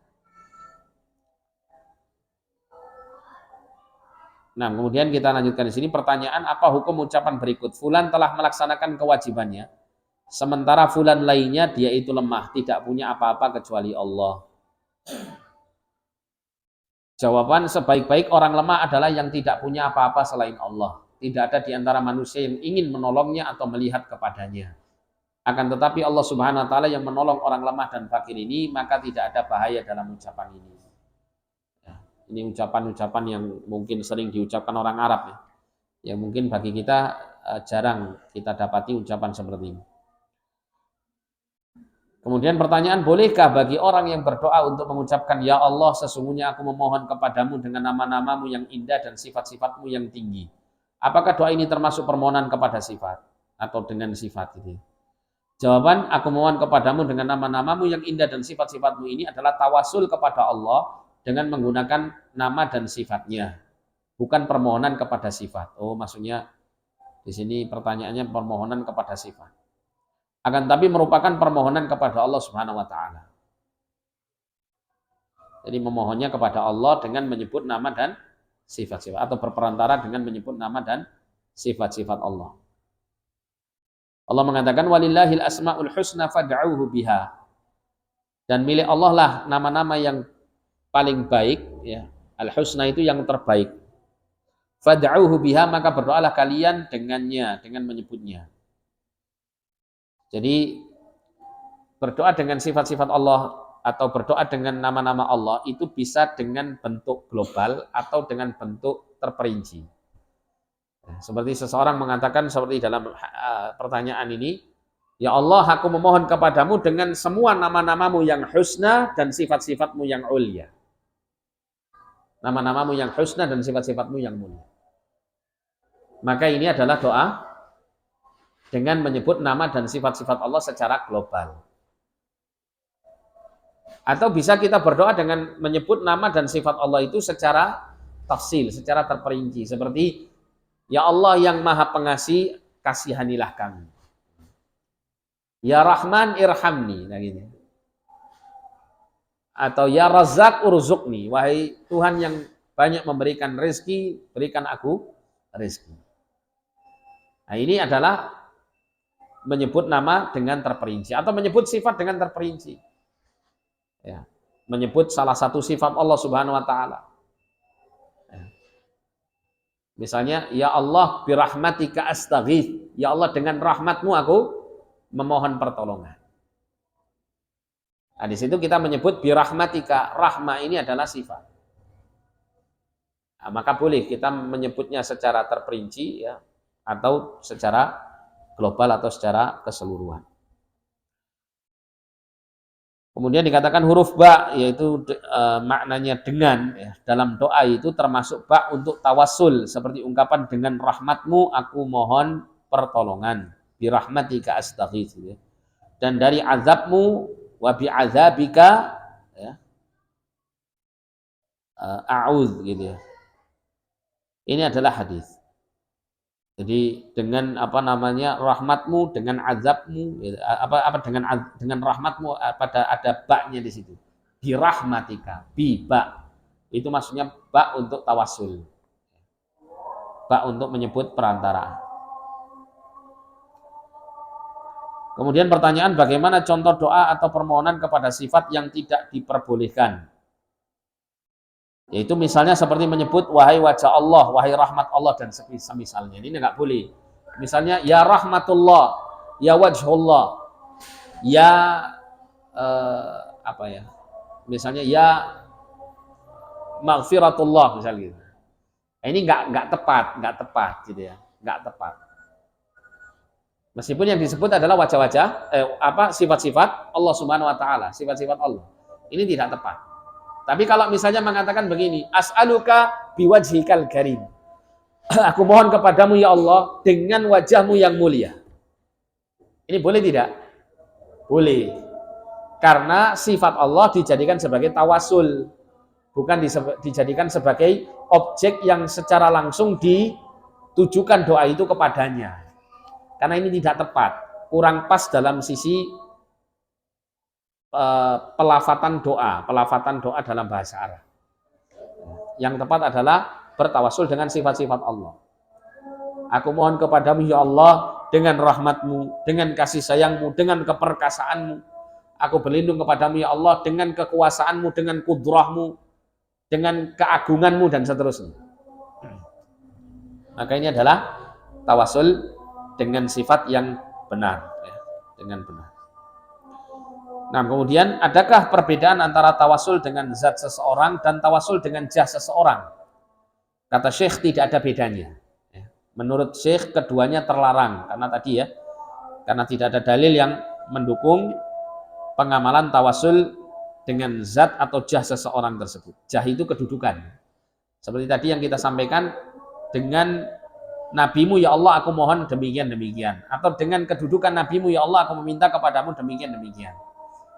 Nah, kemudian kita lanjutkan di sini pertanyaan, apa hukum ucapan berikut? Fulan telah melaksanakan kewajibannya, sementara fulan lainnya dia itu lemah, tidak punya apa-apa kecuali Allah. Jawaban, sebaik-baik orang lemah adalah yang tidak punya apa-apa selain Allah. Tidak ada di antara manusia yang ingin menolongnya atau melihat kepadanya. Akan tetapi Allah Subhanahu wa taala yang menolong orang lemah dan fakir ini, maka tidak ada bahaya dalam ucapan ini. Ini ucapan-ucapan yang mungkin sering diucapkan orang Arab ya. Yang mungkin bagi kita jarang kita dapati ucapan seperti ini. Kemudian pertanyaan, bolehkah bagi orang yang berdoa untuk mengucapkan, ya Allah sesungguhnya aku memohon kepadamu dengan nama-namamu yang indah dan sifat-sifatmu yang tinggi. Apakah doa ini termasuk permohonan kepada sifat atau dengan sifat itu? Jawaban, aku mohon kepadamu dengan nama-namamu yang indah dan sifat-sifatmu ini adalah tawasul kepada Allah dengan menggunakan nama dan sifatnya, bukan permohonan kepada sifat. Oh, maksudnya di sini pertanyaannya permohonan kepada sifat. Akan tapi merupakan permohonan kepada Allah Subhanahu wa taala. Jadi memohonnya kepada Allah dengan menyebut nama dan sifat-sifat, atau berperantara dengan menyebut nama dan sifat-sifat Allah. Allah mengatakan walillahil asmaul husna fad'uuhu biha. Dan milik Allah lah nama-nama yang paling baik, ya. Al-husna itu yang terbaik. Fad'uhu biha, maka berdoalah kalian dengannya, dengan menyebutnya. Jadi berdoa dengan sifat-sifat Allah atau berdoa dengan nama-nama Allah itu bisa dengan bentuk global atau dengan bentuk terperinci. Seperti seseorang mengatakan seperti dalam pertanyaan ini, ya Allah, aku memohon kepadamu dengan semua nama-namamu yang husna dan sifat-sifatmu yang ulia. Nama-namamu yang husna dan sifat-sifatmu yang mulia. Maka ini adalah doa dengan menyebut nama dan sifat-sifat Allah secara global. Atau bisa kita berdoa dengan menyebut nama dan sifat Allah itu secara tafsil, secara terperinci. Seperti, ya Allah yang maha pengasih, kasihanilah kami. Ya Rahman irhamni. Nah gini. Atau ya Razak urzuqni. Wahai Tuhan yang banyak memberikan rezeki, berikan aku rezeki. Nah ini adalah menyebut nama dengan terperinci. Atau menyebut sifat dengan terperinci. Ya, menyebut salah satu sifat Allah Subhanahu wa taala. Ya. Misalnya, ya Allah birahmatika astaghits. Ya Allah dengan rahmatmu aku memohon pertolongan. Nah, di situ kita menyebut birahmatika, rahmah ini adalah sifat. Nah, maka boleh kita menyebutnya secara terperinci ya, atau secara global atau secara keseluruhan. Kemudian dikatakan huruf ba, yaitu maknanya dengan, ya, dalam doa itu termasuk ba untuk tawassul, seperti ungkapan dengan rahmatmu aku mohon pertolongan, birahmatika astaghits, ya. Dan dari azabmu wa bi'adzabika, ya, a'udz, gitu ya. Ini adalah hadis. Jadi dengan rahmatmu, dengan azabmu, dengan rahmatmu, ada ba-nya di situ. Bi rahmatika, bi ba. Itu maksudnya ba untuk tawasul. Ba untuk menyebut perantara. Kemudian pertanyaan, bagaimana contoh doa atau permohonan kepada sifat yang tidak diperbolehkan? Yaitu misalnya seperti menyebut wahai wajah Allah, wahai rahmat Allah dan semisalnya. Ini enggak boleh. Misalnya ya rahmatullah, ya wajhullah, ya misalnya ya maghfiratullah misalnya gitu. Ini enggak tepat gitu ya. Enggak tepat. Meskipun yang disebut adalah wajah-wajah sifat-sifat Allah Subhanahu wa taala, sifat-sifat Allah. Ini tidak tepat. Tapi kalau misalnya mengatakan begini, as'aluka biwajhikal karim. Aku mohon kepadamu ya Allah dengan wajahmu yang mulia. Ini boleh tidak? Boleh. Karena sifat Allah dijadikan sebagai tawasul, bukan dijadikan sebagai objek yang secara langsung ditujukan doa itu kepadanya. Karena ini tidak tepat, kurang pas dalam sisi pelafatan doa dalam bahasa Arab. Yang tepat adalah bertawasul dengan sifat-sifat Allah. Aku mohon kepadamu ya Allah dengan rahmatmu, dengan kasih sayangmu, dengan keperkasaanmu. Aku berlindung kepadamu ya Allah dengan kekuasaanmu, dengan kudrahmu, dengan keagunganmu dan seterusnya. Maka ini adalah tawasul dengan sifat yang benar, ya, dengan benar. Nah, kemudian adakah perbedaan antara tawasul dengan zat seseorang dan tawasul dengan jah seseorang? Kata Syekh tidak ada bedanya. Menurut Syekh keduanya terlarang karena tadi ya, karena tidak ada dalil yang mendukung pengamalan tawasul dengan zat atau jah seseorang tersebut. Jah itu kedudukan. Seperti tadi yang kita sampaikan, dengan nabimu ya Allah aku mohon demikian, atau dengan kedudukan nabimu ya Allah aku meminta kepadamu demikian.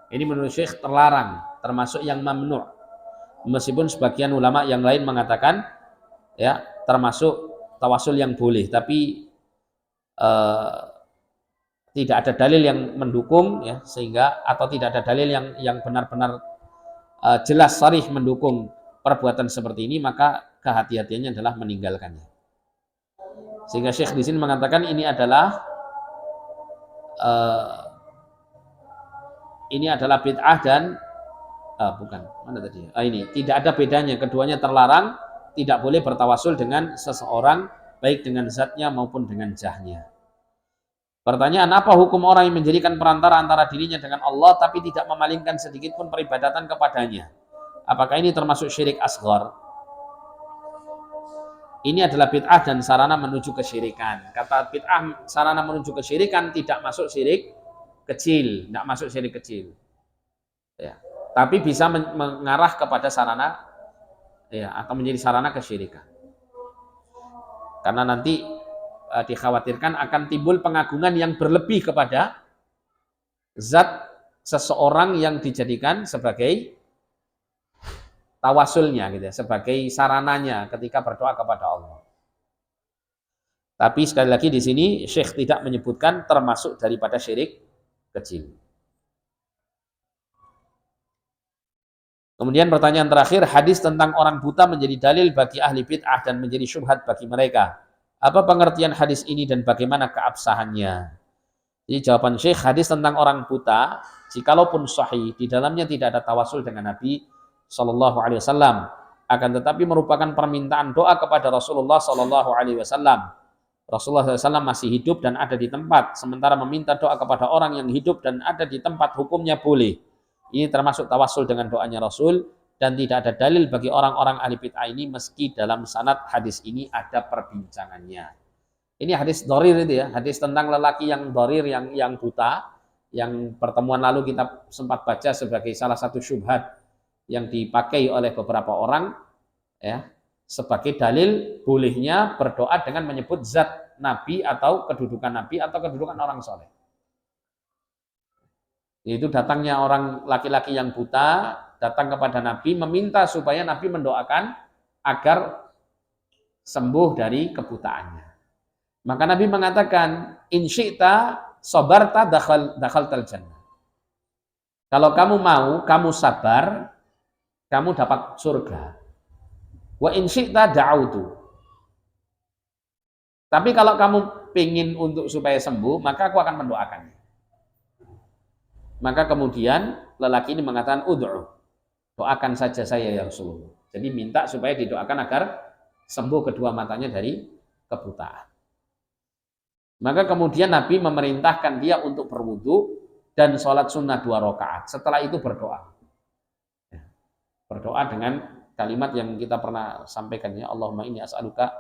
Ini menurut Syekh terlarang, termasuk yang mamnu'. Meskipun sebagian ulama yang lain mengatakan ya termasuk tawasul yang boleh, tapi tidak ada dalil yang mendukung ya, sehingga atau tidak ada dalil yang benar-benar jelas sarih mendukung perbuatan seperti ini, maka kehati-hatiannya adalah meninggalkannya. Sehingga Syekh di sini mengatakan ini adalah bid'ah dan Bukan, mana tadi? Ini tidak ada bedanya, keduanya terlarang, tidak boleh bertawasul dengan seseorang baik dengan zatnya maupun dengan jahnya. Pertanyaan, apa hukum orang yang menjadikan perantara antara dirinya dengan Allah tapi tidak memalingkan sedikit pun peribadatan kepadanya? Apakah ini termasuk syirik asghar? Ini adalah bid'ah dan sarana menuju kesyirikan. Kata bid'ah sarana menuju kesyirikan tidak masuk syirik kecil, tidak masuk syirik kecil. Ya. Tapi bisa mengarah kepada sarana ya atau menjadi sarana kesyirikan. Karena nanti dikhawatirkan akan timbul pengagungan yang berlebih kepada zat seseorang yang dijadikan sebagai tawasulnya gitu ya, sebagai sarananya ketika berdoa kepada Allah. Tapi sekali lagi di sini Syekh tidak menyebutkan termasuk daripada syirik kecil. Kemudian pertanyaan terakhir, hadis tentang orang buta menjadi dalil bagi ahli bid'ah dan menjadi syubhat bagi mereka. Apa pengertian hadis ini dan bagaimana keabsahannya? Jadi jawaban Syekh, hadis tentang orang buta, jikalaupun sahih, di dalamnya tidak ada tawasul dengan Nabi Shallallahu Alaihi Wasallam, akan tetapi merupakan permintaan doa kepada Rasulullah Shallallahu Alaihi Wasallam. Rasulullah SAW masih hidup dan ada di tempat, sementara meminta doa kepada orang yang hidup dan ada di tempat, hukumnya boleh. Ini termasuk tawasul dengan doanya Rasul, dan tidak ada dalil bagi orang-orang ahli bid'ah ini meski dalam sanad hadis ini ada perbincangannya. Ini hadis dorir itu ya, hadis tentang lelaki yang dorir, yang buta, yang pertemuan lalu kita sempat baca sebagai salah satu syubhat yang dipakai oleh beberapa orang, ya, sebagai dalil bolehnya berdoa dengan menyebut zat Nabi atau kedudukan Nabi atau kedudukan orang soleh. Yaitu datangnya orang laki-laki yang buta datang kepada Nabi meminta supaya Nabi mendoakan agar sembuh dari kebutaannya. Maka Nabi mengatakan, in syi'ta sabarta dakhaltal jannah. Kalau kamu mau, kamu sabar, kamu dapat surga. Wa in syi'ta da'autu. Tapi kalau kamu ingin untuk supaya sembuh, maka aku akan mendoakannya. Maka kemudian lelaki ini mengatakan, ud'u, doakan saja saya ya Rasulullah. Jadi minta supaya didoakan agar sembuh kedua matanya dari kebutaan. Maka kemudian Nabi memerintahkan dia untuk berwudu dan sholat sunnah 2 rakaat. Setelah itu berdoa. Berdoa dengan kalimat yang kita pernah sampaikan ya, Allahumma inni as'aluka,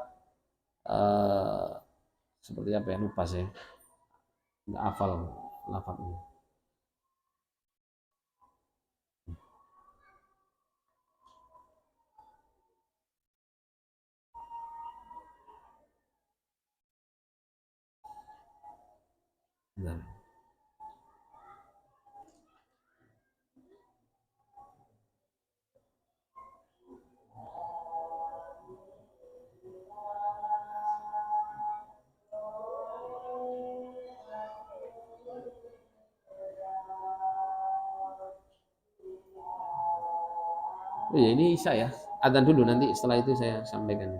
seperti apa ya, lupa saya, nggak hafal lafadznya. Nah. Oh ya, ini Isya ya. Adzan dulu, nanti setelah itu saya sampaikan.